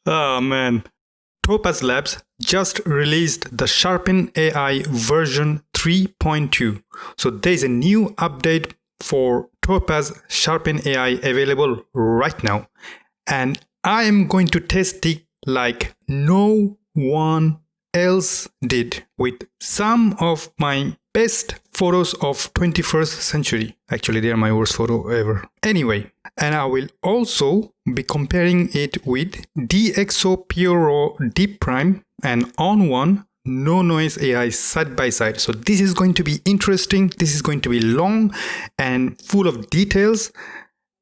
Oh man. Topaz Labs just released the Sharpen AI version 3.2. So there's a new update for Topaz Sharpen AI available right now. And I am going to test it like no one else did with some of my best photos of 21st century. Actually, they are my worst photo ever. Anyway, and I will also be comparing it with DXO PureRaw Deep Prime and On1 NoNoise AI side by side. So this is going to be interesting. This is going to be long and full of details.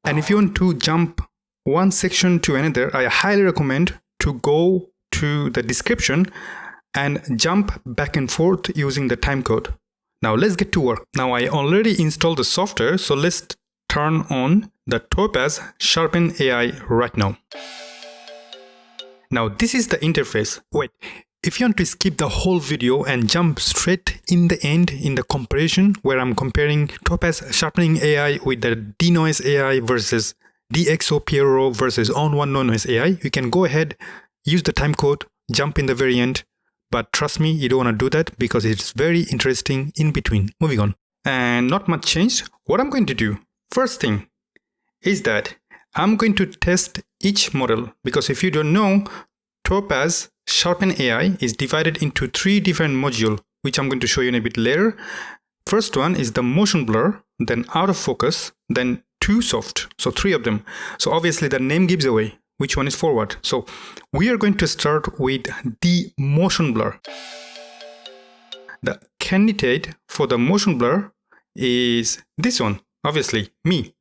And if you want to jump one section to another, I highly recommend to go to the description and jump back and forth using the timecode. Now let's get to work. Now I already installed the software, so let's turn on the Topaz Sharpen AI right now. Now this is the interface. Wait, if you want to skip the whole video and jump straight in the end in the comparison where I'm comparing Topaz Sharpening AI with the Denoise AI versus DXO PureRaw versus On1 NoNoise AI, you can go ahead, use the timecode, jump in the very end. But trust me, you don't want to do that because it's very interesting in between. Moving on. And not much changed. What I'm going to do, first thing, is that I'm going to test each model. Because if you don't know, Topaz Sharpen AI is divided into 3 different modules, which I'm going to show you in a bit later. First one is the motion blur, then out of focus, then 2 soft. So 3 of them. So obviously the name gives away which one is forward. So we are going to start with the motion blur. The candidate for the motion blur is this one, obviously me,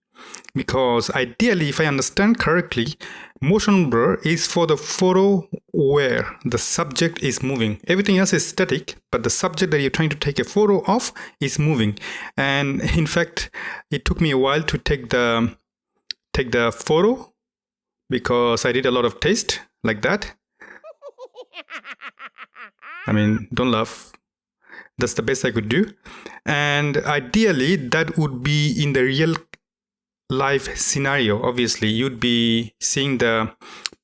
because ideally, if I understand correctly, motion blur is for the photo where the subject is moving. Everything else is static, but the subject that you're trying to take a photo of is moving. And in fact, it took me a while to take the photo, because I did a lot of tests like that. I mean, don't laugh. That's the best I could do. And ideally, that would be in the real life scenario. Obviously, you'd be seeing the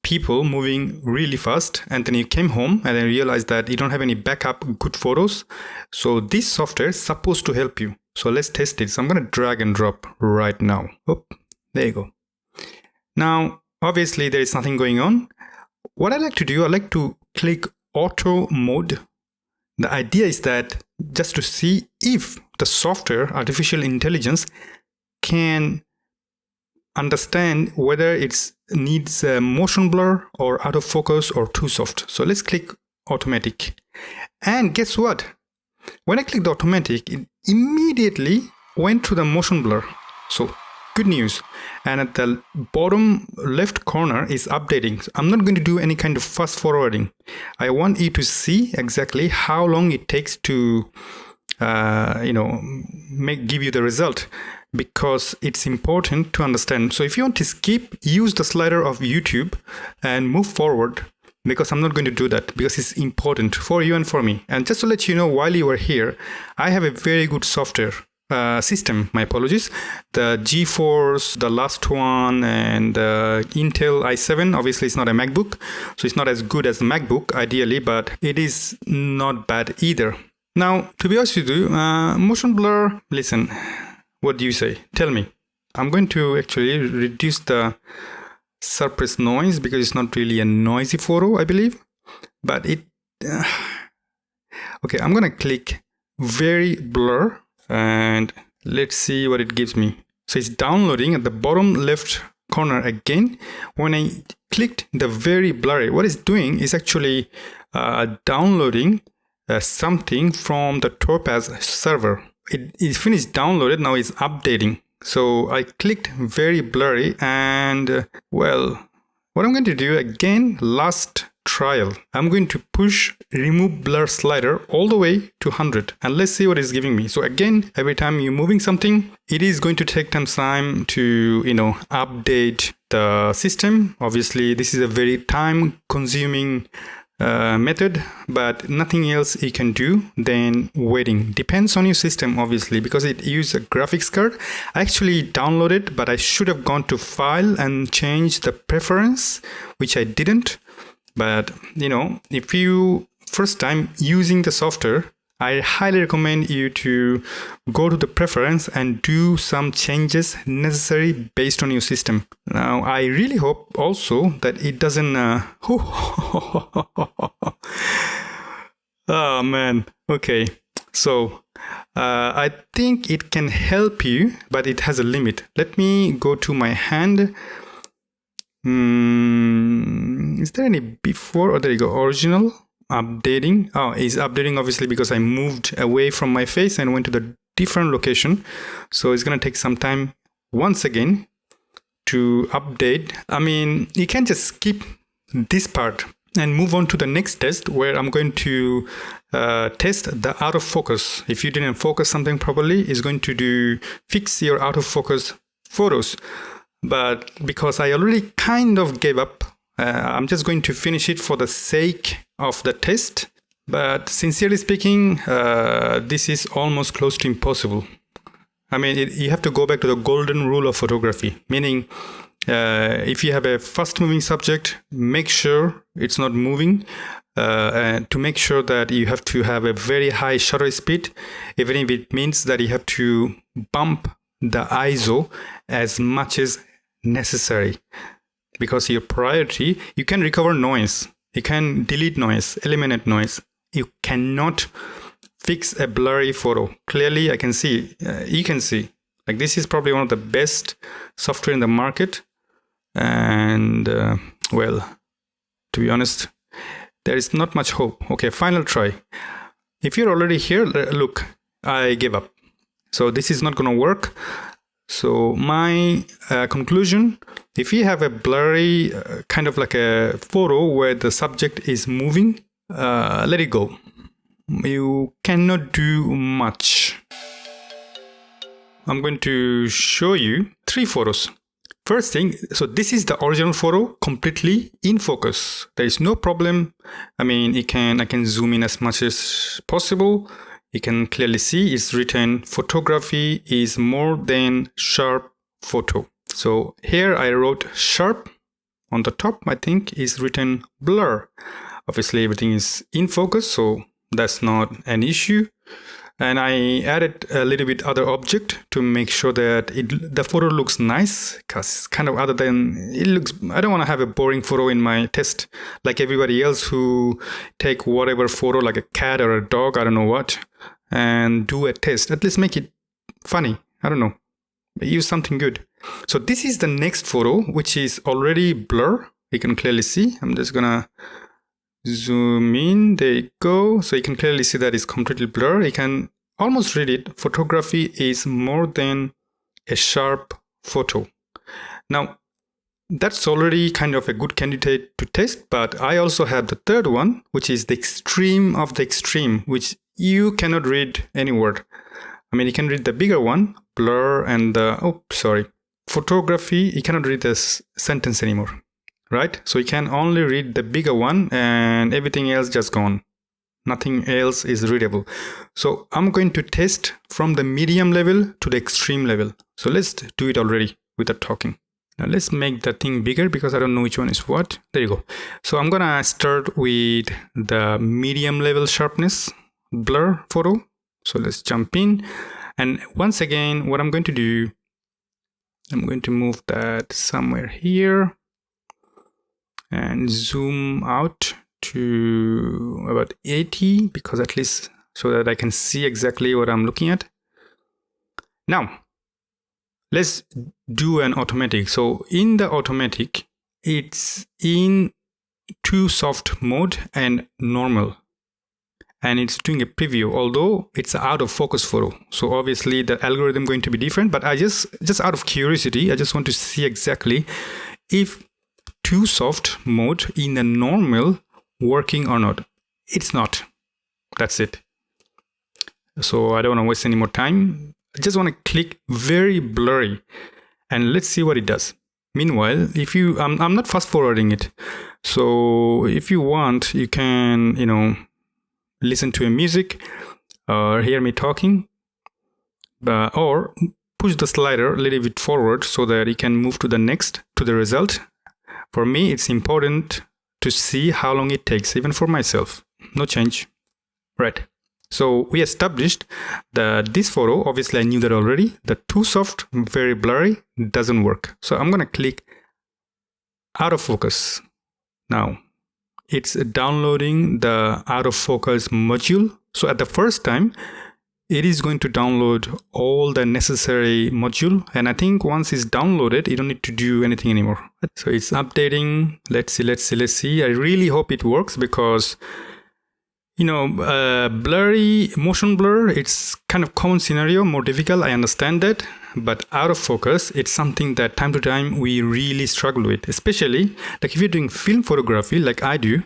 people moving really fast, and then you came home and then realized that you don't have any backup good photos. So this software is supposed to help you. So let's test it. So I'm going to drag and drop right now. Oh, there you go. Now, obviously, there is nothing going on. What I like to do, I like to click auto mode. The idea is that just to see if the software, artificial intelligence, can understand whether it needs a motion blur or out of focus or too soft. So let's click automatic. And guess what? When I clicked automatic, it immediately went to the motion blur. So good news. And at the bottom left corner is updating. So I'm not going to do any kind of fast forwarding. I want you to see exactly how long it takes to give you the result, because it's important to understand. So if you want to skip, use the slider of YouTube and move forward, because I'm not going to do that because it's important for you and for me. And just to let you know, while you are here, I have a very good software system, my apologies, the GeForce, the last one, and Intel i7. Obviously it's not a MacBook, so it's not as good as the MacBook ideally, but it is not bad either. Now, to be honest with you, motion blur, listen, what do you say? Tell me. I'm going to actually reduce the suppress noise because it's not really a noisy photo, I believe, but it okay, I'm gonna click very blur and let's see what it gives me. So it's downloading at the bottom left corner again. When I clicked the very blurry, what it's doing is actually downloading something from the Topaz server. It finished downloaded, now it's updating. So I clicked very blurry and well, what I'm going to do again, last trial, I'm going to push remove blur slider all the way to 100 and let's see what it's giving me. So again, every time you're moving something, it is going to take time to update the system. Obviously this is a very time consuming method, but nothing else you can do than waiting. Depends on your system, obviously, because it uses a graphics card. I actually downloaded, but I should have gone to file and changed the preference, which I didn't. But you know, if you first time using the software, I highly recommend you to go to the preference and do some changes necessary based on your system. Now, I really hope also that it doesn't... Oh man, okay. So I think it can help you, but it has a limit. Let me go to my hand. Is there any before? Oh, there you go, original. Updating. Oh, it's updating obviously because I moved away from my face and went to the different location. So it's going to take some time once again to update. I mean, you can just skip this part and move on to the next test where I'm going to test the out of focus. If you didn't focus something properly, it's going to fix your out of focus photos. But because I already kind of gave up, I'm just going to finish it for the sake of the test. But sincerely speaking, this is almost close to impossible. I mean, you have to go back to the golden rule of photography, meaning if you have a fast moving subject, make sure it's not moving. To make sure that you have to have a very high shutter speed, even if it means that you have to bump the ISO as much as necessary. Because your priority, you can recover noise, you can delete noise, eliminate noise. You cannot fix a blurry photo. Clearly, I can see, you can see, like this is probably one of the best software in the market. And well, to be honest, there is not much hope. Okay, final try. If you're already here, look, I gave up. So this is not going to work. So my conclusion, if you have a blurry kind of like a photo where the subject is moving, let it go. You cannot do much. I'm going to show you 3 photos. First thing, so this is the original photo completely in focus. There is no problem. I mean, I can zoom in as much as possible. You can clearly see it's written photography is more than sharp photo. So here I wrote sharp. On the top, I think is written blur. Obviously everything is in focus, so that's not an issue. And I added a little bit other object to make sure that the photo looks nice, because kind of other than it looks, I don't want to have a boring photo in my test like everybody else who take whatever photo like a cat or a dog, I don't know what, and do a test. At least make it funny. I don't know. Use something good. So this is the next photo, which is already blur. You can clearly see. I'm just gonna zoom in. There you go. So you can clearly see that it's completely blurred. You can almost read it. Photography is more than a sharp photo. Now, that's already kind of a good candidate to test, but I also have the third one, which is the extreme of the extreme, which you cannot read any word. I mean, you can read the bigger one, blur, and photography, you cannot read this sentence anymore. Right? So you can only read the bigger one and everything else just gone. Nothing else is readable. So I'm going to test from the medium level to the extreme level. So let's do it already without talking. Now let's make the thing bigger because I don't know which one is what. There you go. So I'm gonna start with the medium level sharpness blur photo. So let's jump in. And once again, what I'm going to do, I'm going to move that somewhere here and zoom out to about 80, because at least so that I can see exactly what I'm looking at. Now, let's do an automatic. So in the automatic, it's in too soft mode and normal. And it's doing a preview, although it's an out of focus photo. So obviously the algorithm going to be different, but I just out of curiosity, I just want to see exactly if too soft mode in the normal working or not. It's not. That's it. So I don't want to waste any more time. I just want to click very blurry and let's see what it does. Meanwhile, if you, I'm not fast forwarding it. So if you want, you can, listen to a music or hear me talking, or push the slider a little bit forward so that you can move to the result. For me, it's important to see how long it takes, even for myself. No change. Right. So we established that this photo, obviously I knew that already, the too soft, very blurry, doesn't work. So I'm going to click out of focus. Now it's downloading the out of focus module. So at the first time, it is going to download all the necessary module. And I think once it's downloaded, you don't need to do anything anymore. So it's updating. Let's see. I really hope it works because blurry, motion blur, it's kind of common scenario, more difficult, I understand that. But out of focus, it's something that time to time we really struggle with, especially like if you're doing film photography like I do.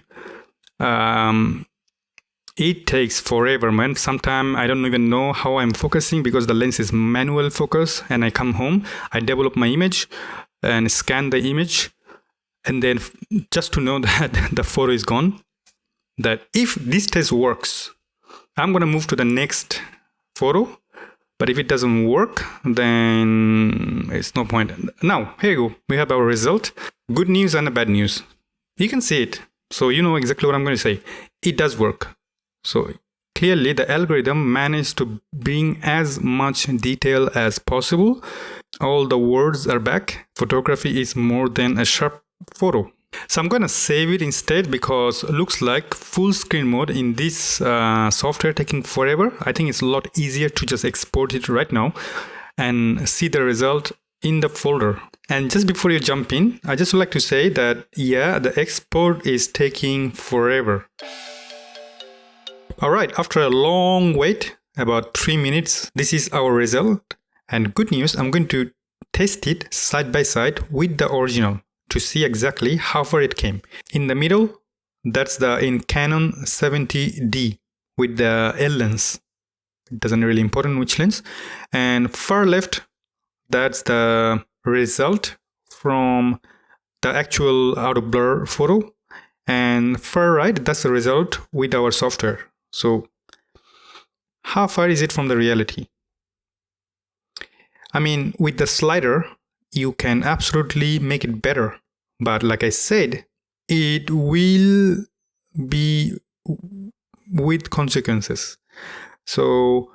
It takes forever, man. Sometimes I don't even know how I'm focusing because the lens is manual focus, and I come home, I develop my image and scan the image, and then just to know that the photo is gone. That if this test works, I'm gonna move to the next photo, but if it doesn't work, then it's no point. Now, here you go, we have our result. Good news and bad news. You can see it, so you know exactly what I'm going to say. It does work. So clearly the algorithm managed to bring as much detail as possible. All the words are back. Photography is more than a sharp photo. So I'm going to save it instead because it looks like full screen mode in this software taking forever. I think it's a lot easier to just export it right now and see the result in the folder. And just before you jump in, I just would like to say that, yeah, the export is taking forever. All right, after a long wait, about 3 minutes, this is our result. And good news, I'm going to test it side by side with the original to see exactly how far it came. In the middle, that's the in Canon 70D with the L lens. It doesn't really important which lens. And far left, that's the result from the actual out of blur photo. And far right, that's the result with our software. So how far is it from the reality? I mean, with the slider, you can absolutely make it better. But like I said, it will be with consequences. So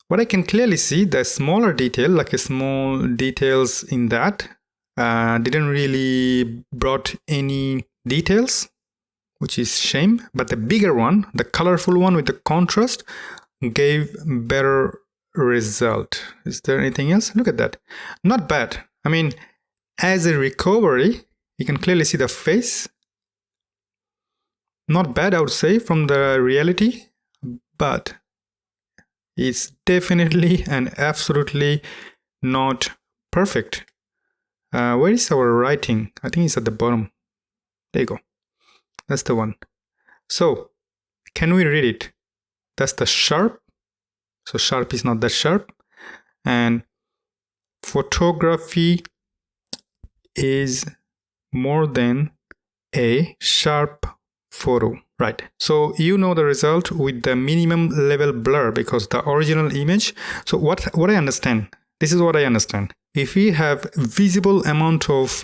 what I can clearly see, the smaller detail, like a small details in that, didn't really brought any details, which is shame. But the bigger one, the colorful one with the contrast, gave better result. Is there anything else? Look at that. Not bad. I mean, as a recovery, you can clearly see the face. Not bad, I would say, from the reality, but it's definitely and absolutely not perfect. Where is our writing? I think it's at the bottom. There you go. That's the one. So, can we read it? That's the sharp. So sharp is not that sharp. And photography is more than a sharp photo. Right. So you know the result with the minimum level blur because the original image. So what I understand, this is what I understand. If we have visible amount of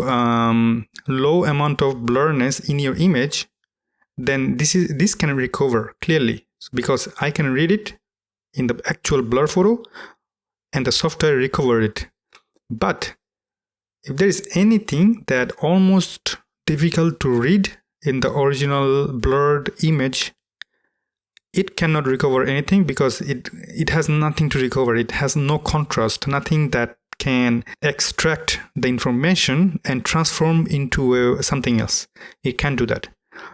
low amount of blurriness in your image, then this can recover clearly because I can read it in the actual blur photo and the software recovered it. But if there is anything that almost difficult to read in the original blurred image, it cannot recover anything because it has nothing to recover. It has no contrast, nothing that can extract the information and transform into something else. It can't do that.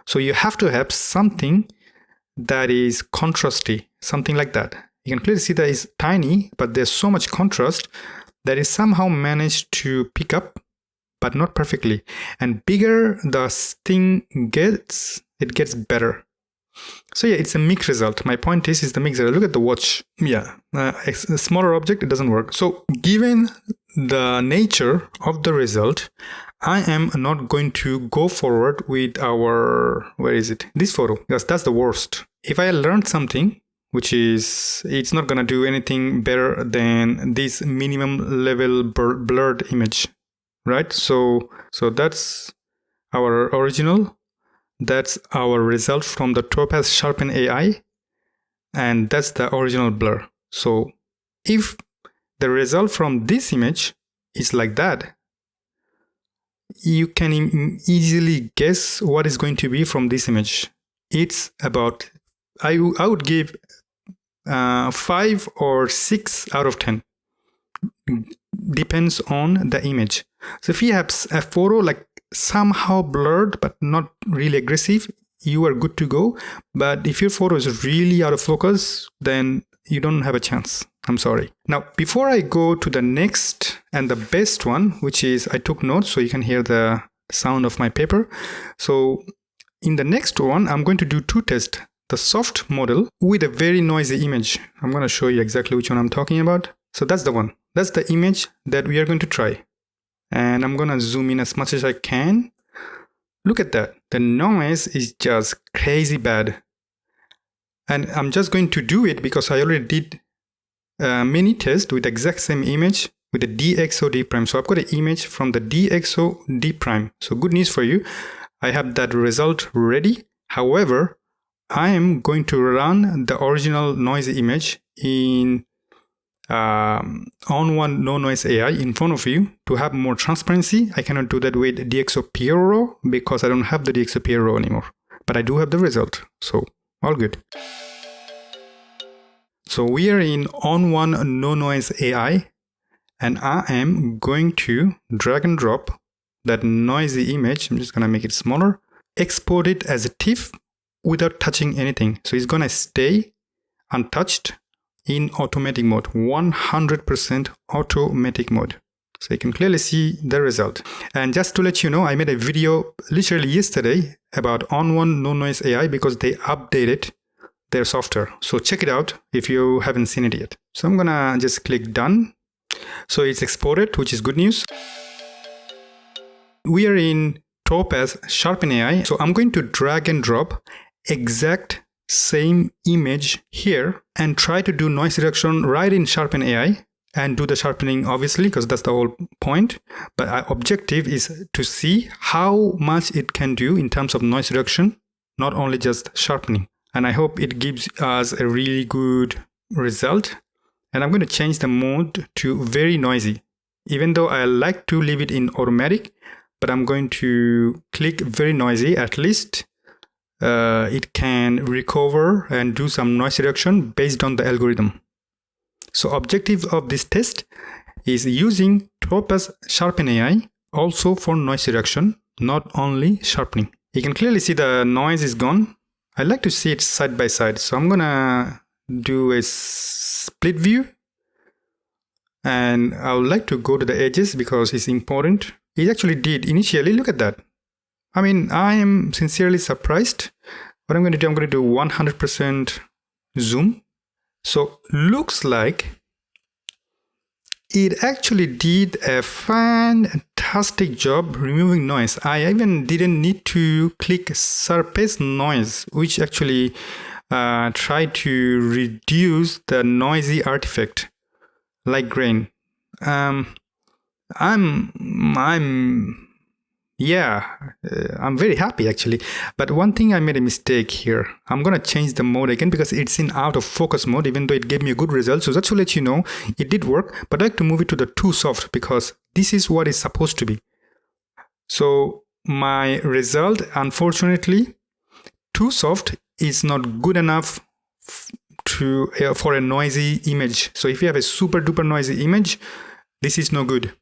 So you have to have something that is contrasty, something like that. You can clearly see that it's tiny, but there's so much contrast that is somehow managed to pick up, but not perfectly. And bigger the thing gets, it gets better. So yeah, it's a mixed result. My point is the mixed result. Look at the watch. Yeah, a smaller object, it doesn't work. So given the nature of the result, I am not going to go forward with our, where is it? This photo, because that's the worst. If I learned something, which is, it's not gonna do anything better than this minimum level blurred image, right? So that's our original. That's our result from the Topaz Sharpen AI, and that's the original blur. So if the result from this image is like that, you can easily guess what is going to be from this image. It's about, I would give 5 or 6 out of 10. Depends on the image. So if you have a photo like somehow blurred but not really aggressive, you are good to go. But if your photo is really out of focus, then you don't have a chance. I'm sorry. Now, before I go to the next and the best one, which is, I took notes so you can hear the sound of my paper. So in the next one, I'm going to do 2 tests. The soft model with a very noisy image. I'm going to show you exactly which one I'm talking about. So that's the one. That's the image that we are going to try. And I'm going to zoom in as much as I can. Look at that. The noise is just crazy bad. And I'm just going to do it because I already did a mini test with the exact same image with the DXO D prime. So I've got an image from the DXO D prime. So good news for you. I have that result ready. However, I am going to run the original noisy image in On1 NoNoise AI in front of you to have more transparency. I cannot do that with DXO PureRaw because I don't have the DXO PureRaw anymore. But I do have the result. So all good. So we are in On1 NoNoise AI, and I am going to drag and drop that noisy image. I'm just going to make it smaller, export it as a TIFF without touching anything. So it's going to stay untouched in automatic mode, 100% automatic mode. So you can clearly see the result. And just to let you know, I made a video literally yesterday about On1 NoNoise AI because they updated their software. So check it out if you haven't seen it yet. So I'm gonna just click done. So it's exported, which is good news. We are in Topaz Sharpen AI. So I'm going to drag and drop exact same image here and try to do noise reduction right in Sharpen AI and do the sharpening, obviously, because that's the whole point. But our objective is to see how much it can do in terms of noise reduction, not only just sharpening. And I hope it gives us a really good result. And I'm going to change the mode to very noisy, even though I like to leave it in automatic, but I'm going to click very noisy. At least it can recover and do some noise reduction based on the algorithm. So objective of this test is using Topaz Sharpen AI also for noise reduction, not only sharpening. You can clearly see the noise is gone. I like to see it side by side. So I'm gonna do a split view, and I would like to go to the edges because it's important. It actually did initially. Look at that. I mean, I am sincerely surprised. What I'm going to do, I'm going to do 100% zoom. So looks like it actually did a fantastic job removing noise. I even didn't need to click surface noise, which actually tried to reduce the noisy artifact like grain. I'm very happy actually. But one thing, I made a mistake here. I'm gonna change the mode again because it's in out of focus mode, even though it gave me a good result. So just to let you know, it did work, but I like to move it to the too soft because this is what it's supposed to be. So my result, unfortunately, too soft is not good enough for a noisy image. So if you have a super duper noisy image, this is no good.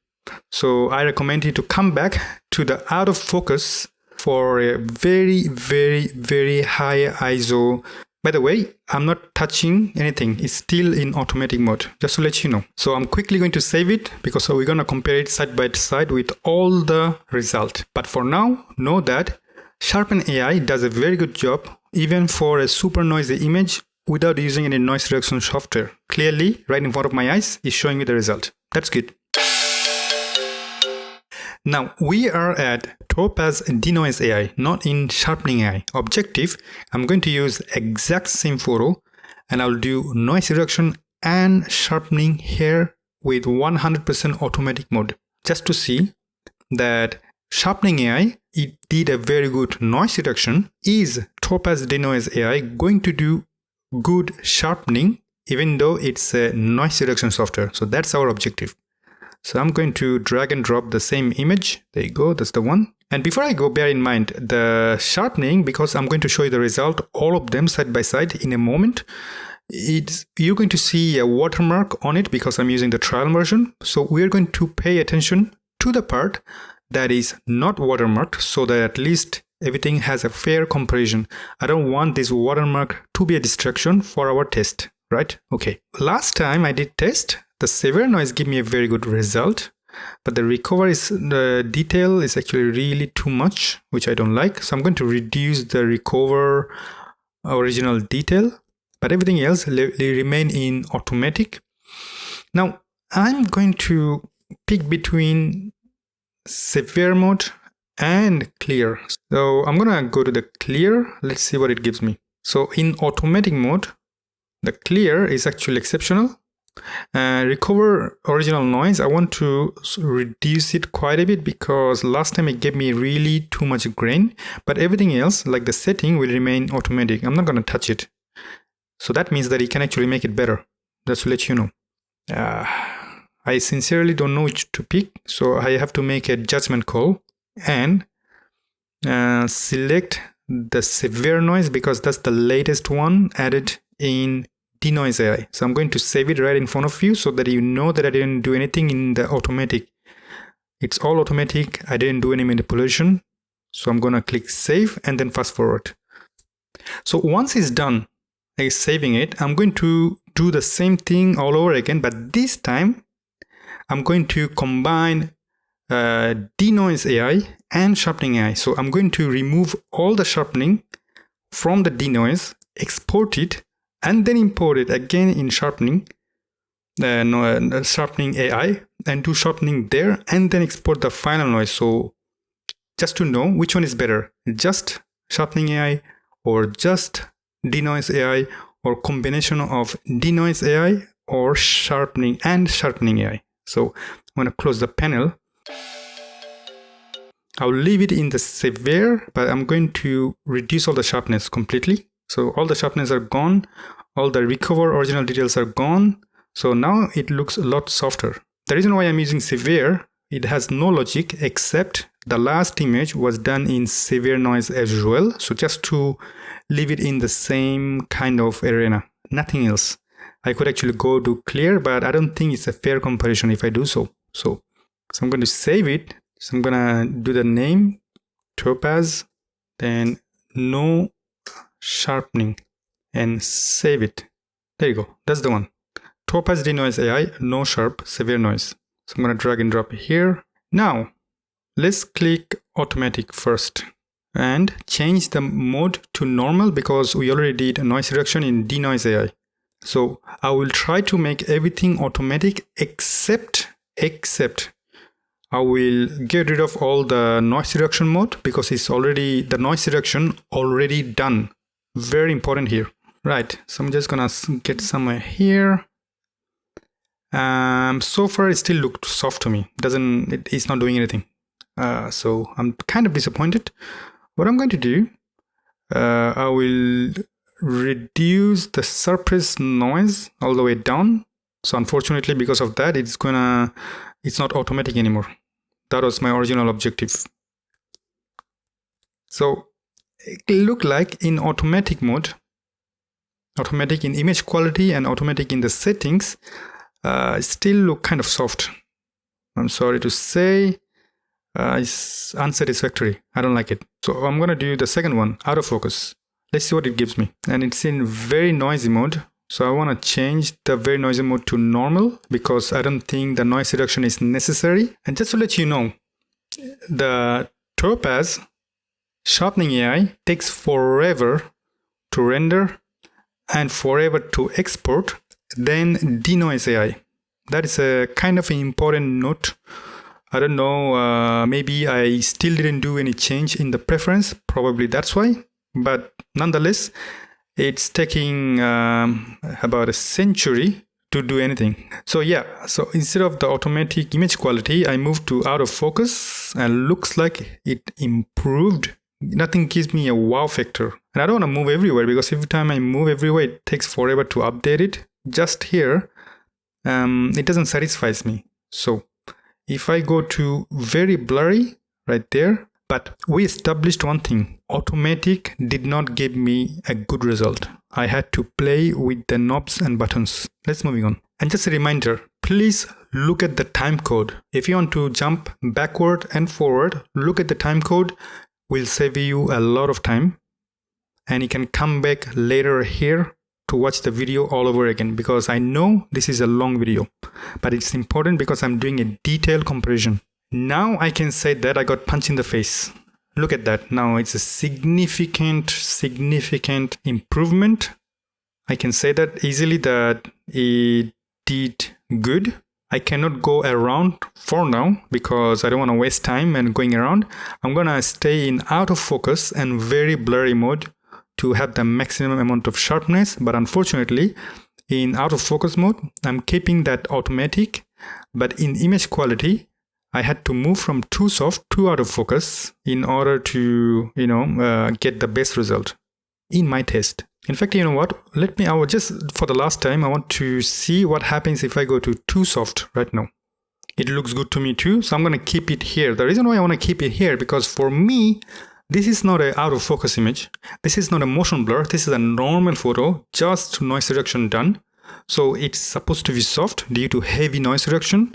So I recommend you to come back to the out of focus for a very, very, very high ISO. By the way, I'm not touching anything. It's still in automatic mode, just to let you know. So I'm quickly going to save it because we're going to compare it side by side with all the result. But for now, know that Sharpen AI does a very good job even for a super noisy image without using any noise reduction software. Clearly, right in front of my eyes, is showing me the result. That's good. Now, we are at Topaz Denoise AI, not in Sharpening AI. Objective, I'm going to use exact same photo and I'll do noise reduction and sharpening here with 100% automatic mode, just to see that Sharpening AI, it did a very good noise reduction. Is Topaz Denoise AI going to do good sharpening even though it's a noise reduction software? So that's our objective. So I'm going to drag and drop the same image. There you go, that's the one. And before I go, bear in mind the sharpening, because I'm going to show you the result, all of them side by side in a moment. You're going to see a watermark on it because I'm using the trial version. So we're going to pay attention to the part that is not watermarked so that at least everything has a fair comparison. I don't want this watermark to be a distraction for our test, right? Okay. Last time I did test, the severe noise gave me a very good result, but the detail is actually really too much, which I don't like. So I'm going to reduce the recover original detail, but everything else remain in automatic. Now I'm going to pick between severe mode and clear. So I'm gonna go to the clear. Let's see what it gives me. So in automatic mode, the clear is actually exceptional. Recover original noise, I want to reduce it quite a bit because last time it gave me really too much grain, but everything else like the setting will remain automatic. I'm not going to touch it. So that means that it can actually make it better. Just to let you know. I sincerely don't know which to pick, so I have to make a judgment call and select the severe noise because that's the latest one added in Denoise AI. So I'm going to save it right in front of you so that you know that I didn't do anything in the automatic. It's all automatic. I didn't do any manipulation. So I'm going to click save and then fast forward. So once it's done, like saving it, I'm going to do the same thing all over again, but this time I'm going to combine Denoise AI and Sharpening AI. So I'm going to remove all the sharpening from the Denoise, export it, and then import it again in Sharpening AI and do sharpening there and then export the final noise. So just to know which one is better, just Sharpening AI or just Denoise AI or combination of Denoise AI or Sharpening AI. So I'm going to close the panel. I'll leave it in the severe, but I'm going to reduce all the sharpness completely. So all the sharpness are gone. All the recover original details are gone. So now it looks a lot softer. The reason why I'm using severe, it has no logic except the last image was done in severe noise as well. So just to leave it in the same kind of arena, nothing else. I could actually go to clear, but I don't think it's a fair comparison if I do so. So I'm going to save it. So I'm going to do the name, Topaz, then no sharpening, and save it. There you go. That's the one. Topaz Denoise AI, no sharp, severe noise. So I'm going to drag and drop here. Now, let's click automatic first and change the mode to normal because we already did a noise reduction in Denoise AI. So I will try to make everything automatic except I will get rid of all the noise reduction mode because it's already the noise reduction already done. Very important here. Right, so I'm just gonna get somewhere here. So far it still looked soft to me. It's not doing anything. So I'm kind of disappointed. What I'm going to do, I will reduce the surface noise all the way down. So unfortunately, because of that, it's not automatic anymore. That was my original objective. So it looked like in automatic mode, automatic in image quality and automatic in the settings, still look kind of soft. I'm sorry to say, it's unsatisfactory. I don't like it. So I'm going to do the second one, autofocus. Let's see what it gives me. And it's in very noisy mode. So I want to change the very noisy mode to normal because I don't think the noise reduction is necessary. And just to let you know, the Topaz Sharpening AI takes forever to render, and forever to export, then Denoise AI. That is a kind of an important note. I don't know, maybe I still didn't do any change in the preference, probably that's why, but nonetheless, it's taking about a century to do anything. So yeah, so instead of the automatic image quality, I moved to out of focus, and looks like it improved. Nothing gives me a wow factor. And I don't want to move everywhere, because every time I move everywhere, it takes forever to update it. Just here, it doesn't satisfy me. So if I go to very blurry right there, but we established one thing, automatic did not give me a good result. I had to play with the knobs and buttons. Let's moving on. And just a reminder, please look at the time code. If you want to jump backward and forward, look at the time code. Will save you a lot of time. And you can come back later here to watch the video all over again, because I know this is a long video, but it's important because I'm doing a detailed comparison. Now I can say that I got punched in the face. Look at that. Now it's a significant improvement. I can say that easily that it did good. I cannot go around for now because I don't want to waste time and going around. I'm gonna stay in out of focus and very blurry mode to have the maximum amount of sharpness, but unfortunately in out of focus mode I'm keeping that automatic, but in image quality I had to move from too soft to out of focus in order to get the best result in my test. In fact, you know what, I will just, for the last time, I want to see what happens if I go to too soft right now. It looks good to me too, so I'm going to keep it here. The reason why I want to keep it here, because for me this is not an out of focus image. This is not a motion blur. This is a normal photo, just noise reduction done. So it's supposed to be soft due to heavy noise reduction.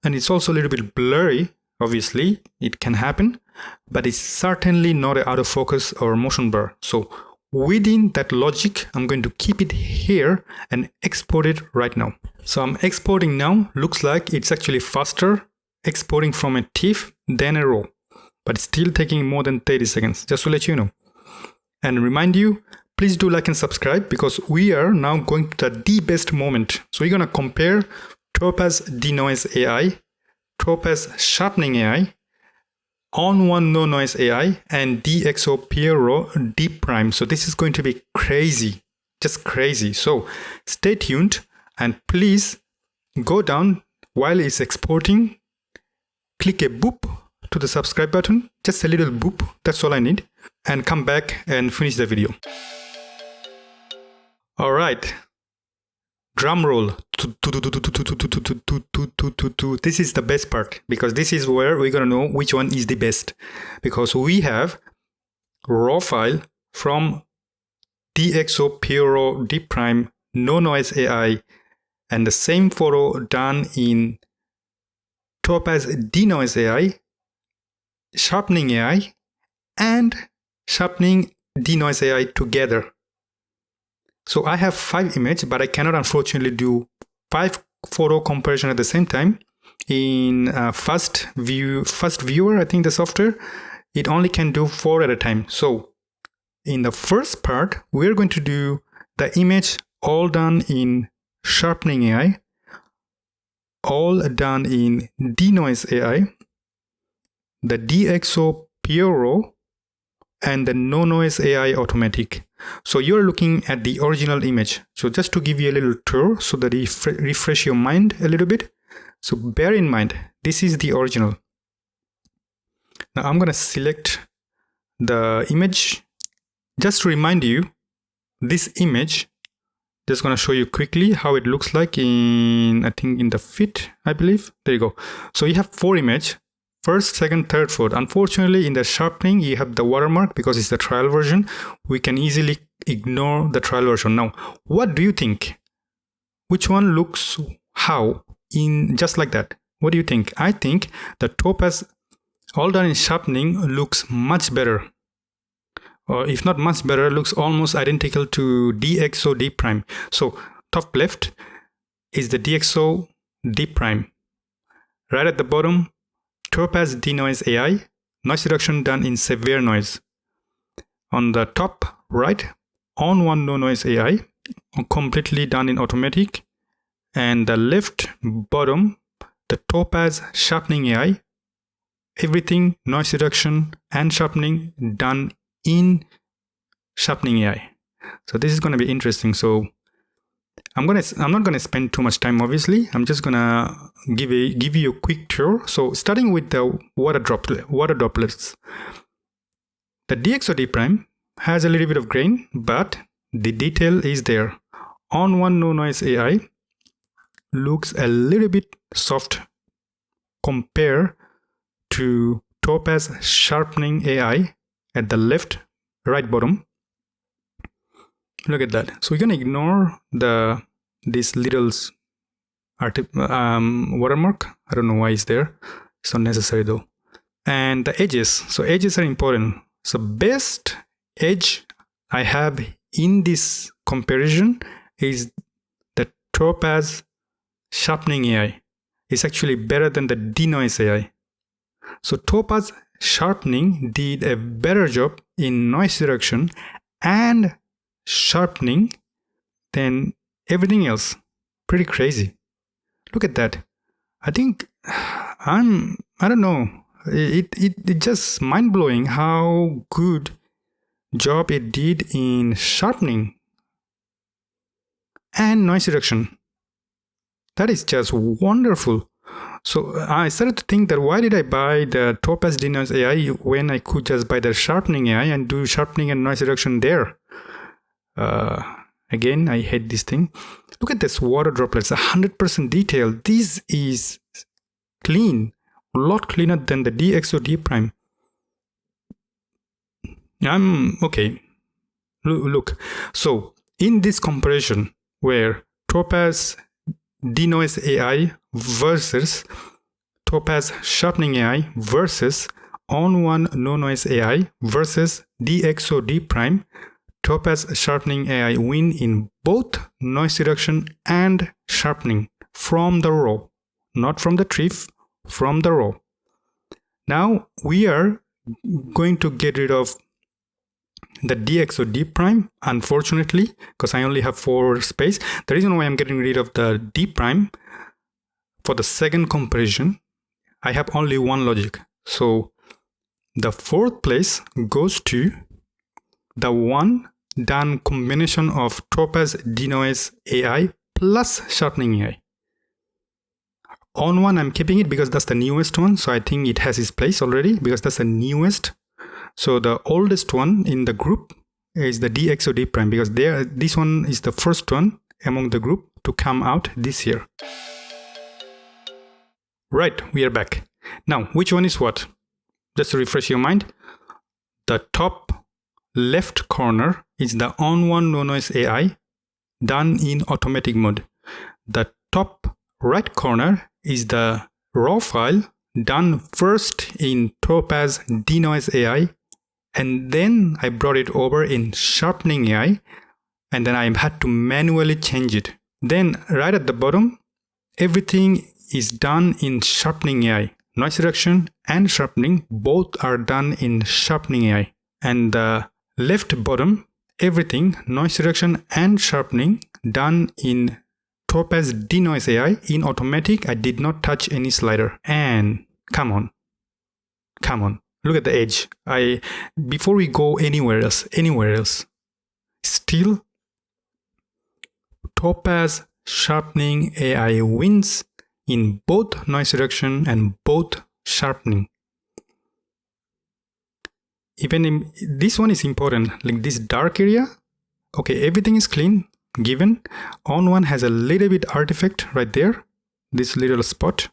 And it's also a little bit blurry. Obviously, it can happen, but it's certainly not an out of focus or motion blur. So within that logic, I'm going to keep it here and export it right now. So I'm exporting now. Looks like it's actually faster exporting from a TIFF than a RAW. But it's still taking more than 30 seconds, just to let you know. And remind you, please do like and subscribe, because we are now going to the best moment. So we're going to compare Topaz Denoise AI, Topaz Sharpening AI, On1 NoNoise AI, and DXO PureRaw Deep Prime. So this is going to be crazy, just crazy. So stay tuned, and please go down while it's exporting, click a boop to the subscribe button, just a little boop, that's all I need, and come back and finish the video. All right, drum roll. This is the best part, because this is where we're gonna know which one is the best, because we have raw file from DXO PureRaw Deep Prime NoNoise AI, and the same photo done in Topaz Denoise AI, Sharpening AI, and Sharpening Denoise AI together. So I have 5 images, but I cannot unfortunately do 5 photo comparison at the same time. In first viewer, I think the software, it only can do 4 at a time. So in the first part, we're going to do the image all done in Sharpening AI, all done in Denoise AI, the DXO PureRaw, and the NoNoise AI automatic. So you're looking at the original image. So just to give you a little tour so that you refresh your mind a little bit. So bear in mind, this is the original. Now I'm going to select the image. Just to remind you, this image, just going to show you quickly how it looks like in, I think in the fit, I believe. There you go. So you have 4 images. First, second, third, fourth. Unfortunately, in the sharpening, you have the watermark because it's the trial version. We can easily ignore the trial version. Now, what do you think? Which one looks how in just like that? What do you think? I think the Topaz all done in sharpening looks much better. Or if not much better, looks almost identical to DXO Deep Prime. So top left is the DXO Deep Prime. Right at the bottom, Topaz Denoise AI, noise reduction done in severe noise. On the top right, On1 NoNoise AI, completely done in automatic. And the left bottom, the Topaz Sharpening AI, everything noise reduction and sharpening done in Sharpening AI. So this is going to be interesting. So I'm not gonna spend too much time. Obviously, I'm just gonna give you a quick tour. So starting with the water droplets, the DXO D prime has a little bit of grain, but the detail is there. On1 NoNoise AI looks a little bit soft compared to Topaz Sharpening AI at the right bottom. Look at that. So we're gonna ignore this little watermark. I don't know why it's there. It's not necessary though. And the edges. So edges are important. So best edge I have in this comparison is the Topaz Sharpening AI. It's actually better than the Denoise AI. So Topaz Sharpening did a better job in noise reduction and sharpening than everything else. Pretty crazy. Look at that. I think I don't know. It just mind-blowing how good job it did in sharpening and noise reduction. That is just wonderful. So I started to think that why did I buy the Topaz Denoise AI when I could just buy the sharpening AI and do sharpening and noise reduction there? Again, I hate this thing. Look at this water droplets, 100% detail. This is clean, a lot cleaner than the DXO D prime. Okay. Look, so in this comparison where Topaz Denoise AI versus Topaz Sharpening AI versus On1 NoNoise AI versus DXO D prime, Topaz Sharpening AI win in both noise reduction and sharpening from the raw, not from the TRIF, from the raw. Now we are going to get rid of the DXO D prime, unfortunately, because I only have 4 space. The reason why I'm getting rid of the D prime for the second comparison, I have only one logic. So the 4th place goes to the one done combination of Topaz Denoise AI plus Sharpening AI. On1 I'm keeping it because that's the newest one, so I think it has its place already because that's the newest. So the oldest one in the group is the DXO D prime because this one is the first one among the group to come out this year. Right, we are back. Now, which one is what? Just to refresh your mind, the top left corner is the On1 NoNoise AI done in automatic mode. The top right corner is the raw file done first in Topaz Denoise AI, and then I brought it over in Sharpening AI, and then I had to manually change it. Then right at the bottom, everything is done in Sharpening AI. Noise reduction and sharpening both are done in Sharpening AI. And the left bottom, everything, noise reduction and sharpening done in Topaz Denoise AI in automatic. I did not touch any slider. And come on, look at the edge. Before we go anywhere else, still Topaz Sharpening AI wins in both noise reduction and both sharpening. Even in this one is important, like this dark area. Okay, everything is clean, given. On1 has a little bit artifact right there, this little spot,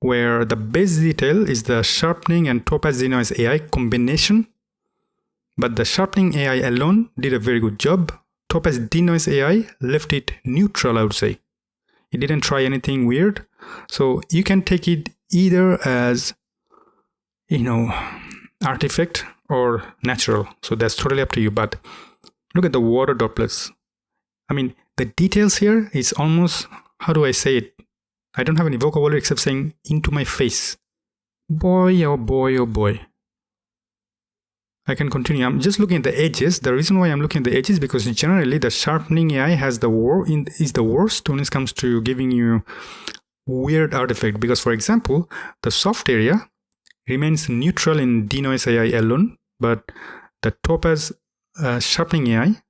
where the base detail is the sharpening and Topaz Denoise AI combination. But the sharpening AI alone did a very good job. Topaz Denoise AI left it neutral, I would say. It didn't try anything weird. So you can take it either as, artifact or natural. So that's totally up to you. But look at the water droplets. I mean, the details here is almost, how do I say it? I don't have any vocabulary except saying into my face. Boy, oh boy, oh boy. I can continue. I'm just looking at the edges. The reason why I'm looking at the edges is because generally the sharpening AI has is the worst when it comes to giving you weird artifact. Because for example, the soft area remains neutral in Denoise AI alone, but the Topaz Sharpening AI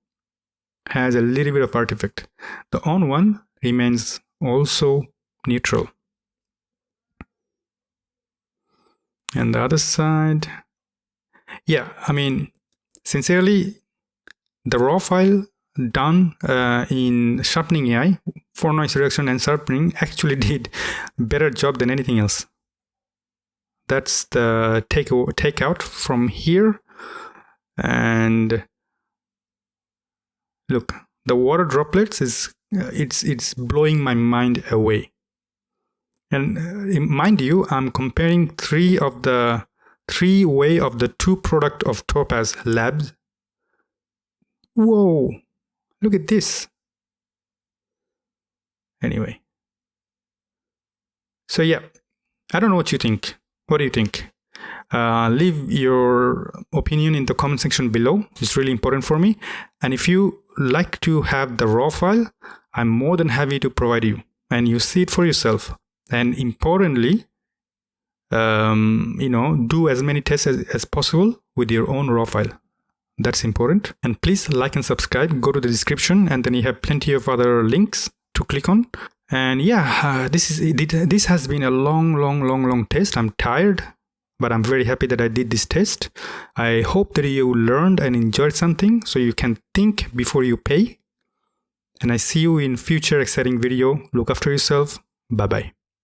has a little bit of artifact. The On1 remains also neutral. And the other side, yeah, I mean, sincerely, the raw file done in Sharpening AI for noise reduction and sharpening actually did a better job than anything else. That's the takeout from here. And look, the water droplets is it's blowing my mind away. And mind you, I'm comparing three way of the two product of Topaz Labs. Whoa, look at this. Anyway, so yeah, I don't know what you think. What do you think? Leave your opinion in the comment section below. It's really important for me. And if you like to have the raw file, I'm more than happy to provide you, and you see it for yourself. And importantly, do as many tests as possible with your own raw file. That's important. And please like and subscribe. Go to the description, and then you have plenty of other links to click on. And yeah, this has been a long test. I'm tired, but I'm very happy that I did this test. I hope that you learned and enjoyed something, so you can think before you pay. And I see you in future exciting video. Look after yourself. Bye bye.